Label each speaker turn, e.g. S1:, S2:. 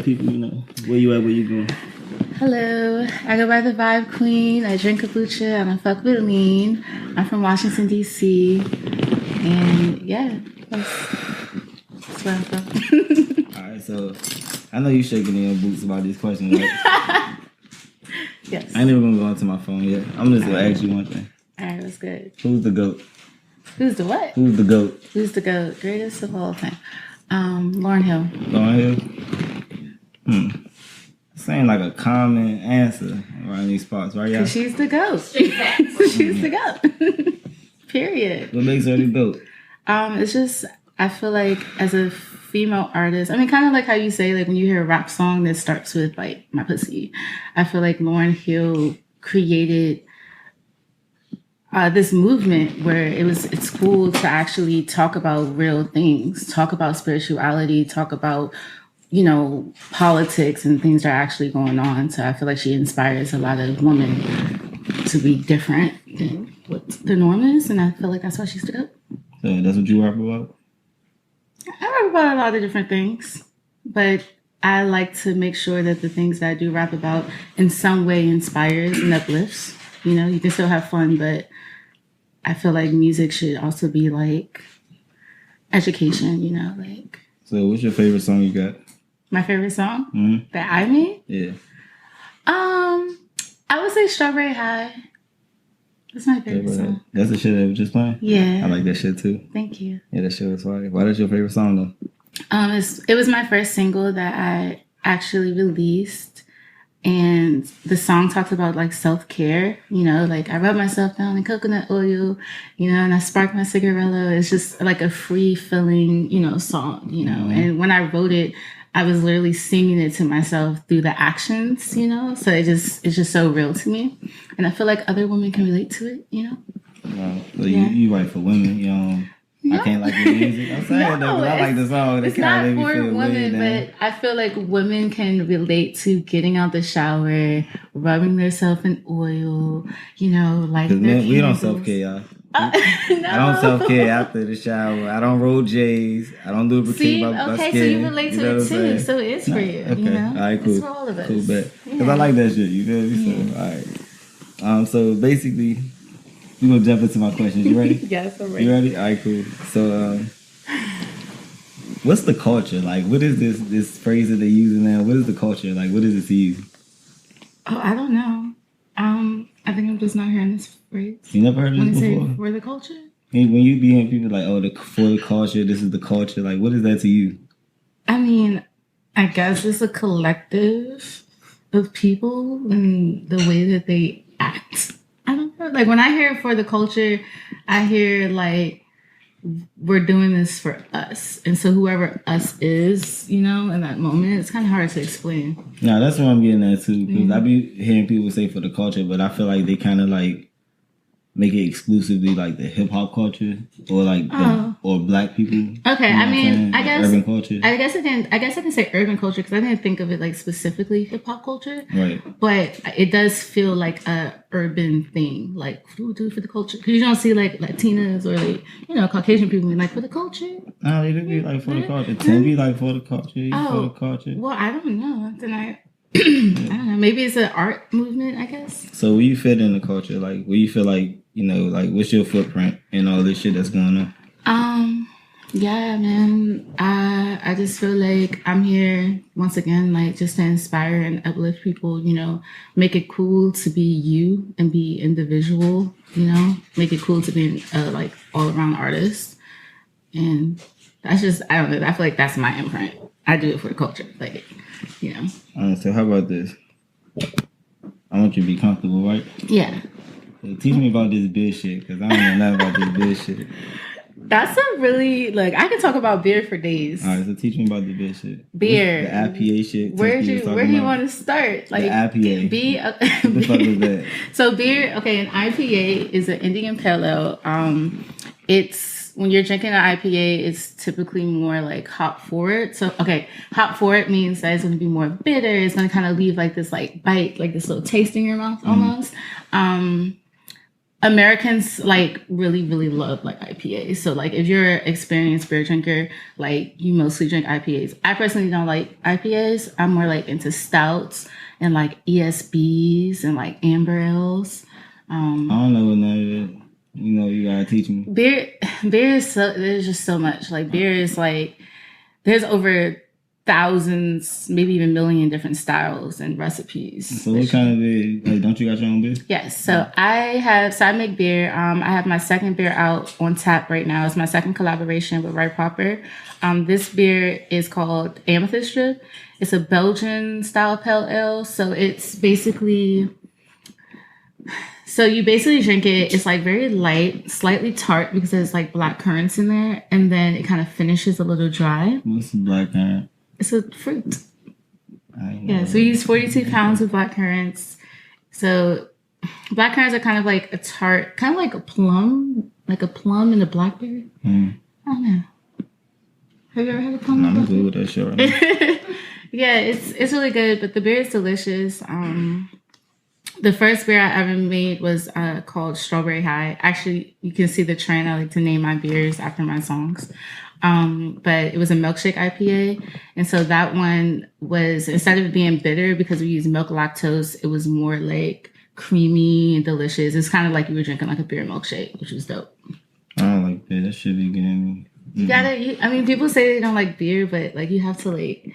S1: people, where you at, where you going.
S2: Hello, I go by the Vibe Queen. I drink kombucha and I fuck with lean. I'm from Washington, D.C. And yeah, that's where I'm from.
S1: All right, so I know you shaking in your boots about these questions, right?
S2: Yes.
S1: I ain't even gonna go onto my phone yet. I'm just gonna ask you one thing.
S2: All right, that's good.
S1: Who's the GOAT?
S2: Who's the what?
S1: Who's the GOAT?
S2: Who's the GOAT? Greatest of all time. Lauryn Hill.
S1: Lauryn Hill? This ain't like a common answer around these spots, right, y'all?
S2: She's the GOAT. She's the GOAT. Period.
S1: What makes her the GOAT?
S2: It's just, I feel like as a female artist, I mean, kind of like how you say, like when you hear a rap song that starts with like my pussy, I feel like Lauryn Hill created this movement where it's cool to actually talk about real things, talk about spirituality, talk about, politics and things that are actually going on. So I feel like she inspires a lot of women to be different than what the norm is. And I feel like that's why she's the GOAT.
S1: So that's what you rap about?
S2: I rap about a lot of different things, but I like to make sure that the things that I do rap about in some way inspires and uplifts. You can still have fun, but I feel like music should also be like education, like.
S1: So what's your favorite song you got?
S2: My favorite song that I made?
S1: Yeah.
S2: I would say Strawberry High. That's my favorite song.
S1: That's the shit that was just playing?
S2: Yeah.
S1: I like that shit too.
S2: Thank you.
S1: Yeah, that shit was fire. Why that's your favorite song though?
S2: It was my first single that I actually released. And the song talks about like self-care, like I rub myself down in coconut oil, and I spark my cigarette. It's just like a free feeling, song, And when I wrote it, I was literally singing it to myself through the actions, So it's just so real to me. And I feel like other women can relate to it,
S1: Wow. So you write for women, No. I can't like your music. I'm saying though, because I like the song.
S2: It's not for women, but I feel like women can relate to getting out the shower, rubbing themselves in oil, like their candles.
S1: We don't self-care, y'all. No. I don't self-care after the shower. I don't roll J's. I don't lubricate my skin.
S2: So you relate to it too. So it's for you,
S1: Okay. All right, cool.
S2: It's for all of us.
S1: Cool, bet. Because I like that shit, you feel me? So, all right. So basically, we're going to jump into my questions. You ready?
S2: Yes, I'm ready.
S1: You ready? All right, cool. So, what's the culture? Like, what is this phrase that they're using now? What is the culture? Like, what is it to you?
S2: Oh, I don't know. I think I'm just not hearing this phrase.
S1: You never heard of this before?
S2: For the culture?
S1: When you be hearing people like, for the culture, this is the culture. Like, what is that to you?
S2: I mean, I guess it's a collective of people and the way that they act. I don't know. Like when I hear for the culture, I hear like we're doing this for us. And so whoever us is, in that moment, it's kind of hard to explain.
S1: No, that's what I'm getting at too. Because I be hearing people say for the culture, but I feel like they kind of like make it exclusively like the hip hop culture or like or black people.
S2: Okay, I mean, I guess
S1: urban culture.
S2: I guess I can say urban culture because I didn't think of it like specifically hip hop culture.
S1: Right.
S2: But it does feel like a urban thing. Like what do we do for the culture? Because you don't see like Latinas or like Caucasian people being like for the culture.
S1: No, they do be like for the culture. Tim be like for the culture. For the culture.
S2: Well, I don't know. Then I don't know. Maybe it's an art movement, I guess.
S1: So where you fit in the culture? Like where you feel like, like what's your footprint in all this shit that's going on?
S2: Yeah, man. I just feel like I'm here once again, like just to inspire and uplift people, make it cool to be you and be individual, make it cool to be like all around artist. And that's just, I don't know. I feel like that's my imprint. I do it for the culture. Like,
S1: So how about this? I want you to be comfortable, right?
S2: Yeah.
S1: So teach me about this beer shit, because I don't know nothing about this beer shit.
S2: That's a really, I can talk about beer for days.
S1: All right, so teach me about the beer shit.
S2: Beer.
S1: The IPA shit.
S2: Where do you want to start? Like,
S1: the IPA. What the fuck is that?
S2: So beer, an IPA is an Indian Pale Ale. It's, when you're drinking an IPA, it's typically more like hop forward. So, hop forward means that it's going to be more bitter. It's going to kind of leave like this like bite, like this little taste in your mouth almost. Americans like really, really love like IPAs. So like if you're an experienced beer drinker, like you mostly drink IPAs. I personally don't like IPAs. I'm more like into stouts and like ESBs and like amber ales.
S1: I don't know what none of it. You know, you gotta teach me.
S2: Beer is so, there's just so much. Like beer is like, there's over thousands, maybe even million different styles and recipes.
S1: So what kind of beer? Like, don't you got your own beer?
S2: Yes. So I make beer. I have my second beer out on tap right now. It's my second collaboration with Right Proper. This beer is called Amethyst Strip. It's a Belgian style pale ale. So it's basically, so you basically drink it. It's like very light, slightly tart because there's like black currants in there. And then it kind of finishes a little dry.
S1: What's the black currant?
S2: It's a fruit. Yeah, so we use 42 pounds of black currants. So black currants are kind of like a tart, kind of like a plum and a blackberry. I don't know. Have you ever had a plum?
S1: No, I'm good with that shit right now.
S2: Yeah, it's really good, but the beer is delicious. The first beer I ever made was called Strawberry High. Actually, you can see the trend. I like to name my beers after my songs. But it was a milkshake IPA. And so that one was, instead of being bitter because we use milk lactose, it was more like creamy and delicious. It's kind of like you were drinking like a beer milkshake, which was dope.
S1: I don't like beer. That should be getting me.
S2: You gotta, I mean, people say they don't like beer, but like you have to like